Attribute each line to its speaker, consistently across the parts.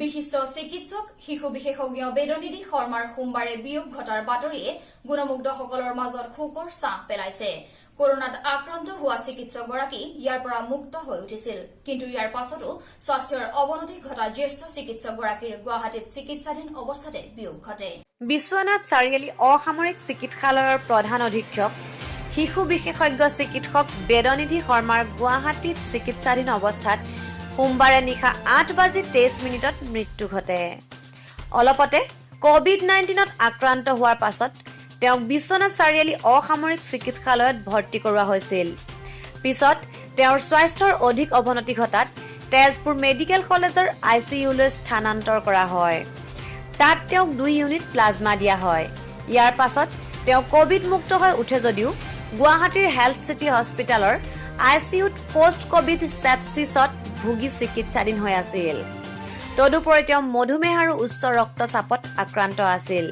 Speaker 1: বিশিষ্ট চিকিৎসক শিশু বিশেষজ্ঞ বেদনিধি শৰ্মাৰ সোমবাৰে বিয়োগ ঘটাৰ বাতৰিয়ে গুণমুগ্ধসকলৰ মাজত শোকৰ ছাঁ পেলাইছে। কৰোনাত আক্ৰান্ত হোৱা চিকিৎসকগৰাকী ইয়াৰ পৰা মুক্ত হৈ উঠিছিল, কিন্তু ইয়াৰ পাছতো স্বাস্থ্যৰ অৱনতি ঘটা জ্যেষ্ঠ চিকিৎসকগৰাকীৰ গুৱাহাটীত চিকিৎসাধীন অৱস্থাতে বিয়োগ ঘটে।
Speaker 2: বিশ্বনাথ চাৰিআলি অসামৰিক চিকিৎসালয়ৰ প্ৰধান অধীক্ষক শিশু বিশেষজ্ঞ চিকিৎসক বেদনিধি শৰ্মাৰ গুৱাহাটীত চিকিৎসাধীন অৱস্থাত সোমবাৰে নিশা 8:23 মৃত্যু ঘটে। অলপতে কোভিড-19ত আক্ৰান্ত হোৱাৰ পাছত তেওঁক বিশ্বনাথ চাৰিআলি অসামৰিক চিকিৎসালয়ত ভৰ্তি কৰোৱা হৈছিল। পিছত তেওঁৰ স্বাস্থ্যৰ অধিক অৱনতি ঘটাত তেজপুৰ মেডিকেল কলেজৰ ICUলৈ স্থানান্তৰ কৰা হয়। তাত তেওঁক 2 ইউনিট প্লাজমা দিয়া হয়। ইয়াৰ পাছত তেওঁ কোভিড মুক্ত হৈ উঠে যদিও গুৱাহাটীৰ হেল্থ চিটি হস্পিটেলৰ ICUত পোষ্ট কোভিড সেপচিছত ভুগি চিকিৎসাধীন হৈ আছিল। তদুপৰি তেওঁ মধুমেহ আৰু উচ্চ ৰক্তচাপত আক্ৰান্ত আছিল।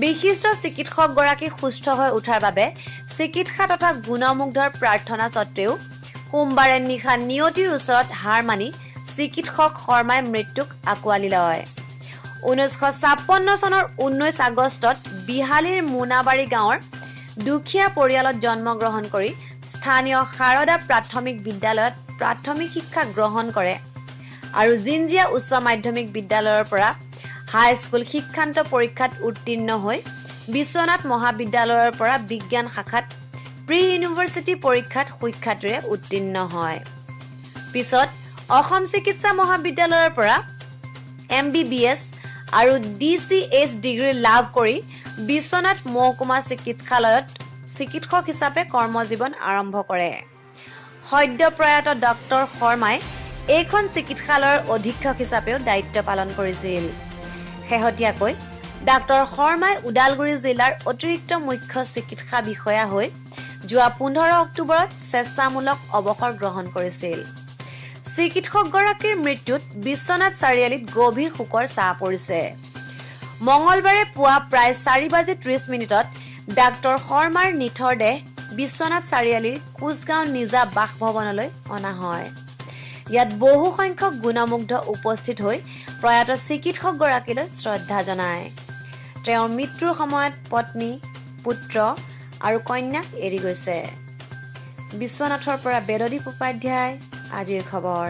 Speaker 2: বিশিষ্ট চিকিৎসকগৰাকী সুস্থ হৈ উঠাৰ বাবে চিকিৎসা তথা গুণমুগ্ধৰ প্ৰাৰ্থনা সত্ত্বেও সোমবাৰে নিশা নিয়তিৰ ওচৰত হাৰ মানি চিকিৎসক শৰ্মাই মৃত্যুক আঁকোৱালি লয়। 1956 চনৰ 19 আগষ্টত বিহালীৰ মোনাবাৰী গাঁৱৰ দুখীয়া পৰিয়ালত জন্মগ্ৰহণ কৰি স্থানীয় শাৰদা প্ৰাথমিক বিদ্যালয়ত প্ৰাথমিক শিক্ষা গ্ৰহণ কৰে আৰু জিঞ্জিয়া উচ্চ মাধ্যমিক বিদ্যালয়ৰ পৰা হাইস্কুল শিক্ষান্ত পৰীক্ষাত উত্তীৰ্ণ হৈ বিশ্বনাথ মহাবিদ্যালয়ৰ পৰা বিজ্ঞান শাখাত প্ৰি ইউনিভাৰ্চিটি পৰীক্ষাত সুখ্যাতিৰে উত্তীৰ্ণ হয়। পিছত অসম চিকিৎসা মহাবিদ্যালয়ৰ পৰা MBBS আৰু DCH ডিগ্ৰী লাভ কৰি বিশ্বনাথ মহকুমা চিকিৎসালয়ত চিকিৎসক হিচাপে কৰ্মজীৱন আৰম্ভ কৰে। সদ্যপ্ৰয়াত ডক্টৰ শৰ্মাই এইখন চিকিৎসালয়ৰ অধীক্ষক হিচাপেও দায়িত্ব পালন কৰিছিল। শেহতীয়াকৈ ডাক্তৰ শৰ্মাই ওদালগুৰি জিলাৰ অতিৰিক্ত মুখ্য চিকিৎসা বিষয়া হৈ যোৱা 15 অক্টোবৰত স্বেচ্ছামূলক অৱসৰ গ্ৰহণ কৰিছিল। চিকিৎসকগৰাকীৰ মৃত্যুত বিশ্বনাথ চাৰিআলিত গভীৰ শোকৰ ছাঁ পৰিছে। মঙলবাৰে পুৱা প্ৰায় 4:30 ডাক্তৰ শৰ্মাৰ নিথৰ দেহ বিশ্বনাথ চাৰিআলিৰ কোচগাঁও নিজা বাসভৱনলৈ অনা হয়। ইয়াত বহু সংখ্যক গুণমুগ্ধ উপস্থিত হৈ প্ৰয়াত চিকিৎসকগৰাকীলৈ শ্ৰদ্ধা জনায়। তেওঁৰ মৃত্যুৰ সময়ত পত্নী, পুত্ৰ আৰু কন্যাক এৰি গৈছে। বিশ্বনাথৰ পৰা বেদদীপ উপাধ্যায়, আজিৰ খবৰ।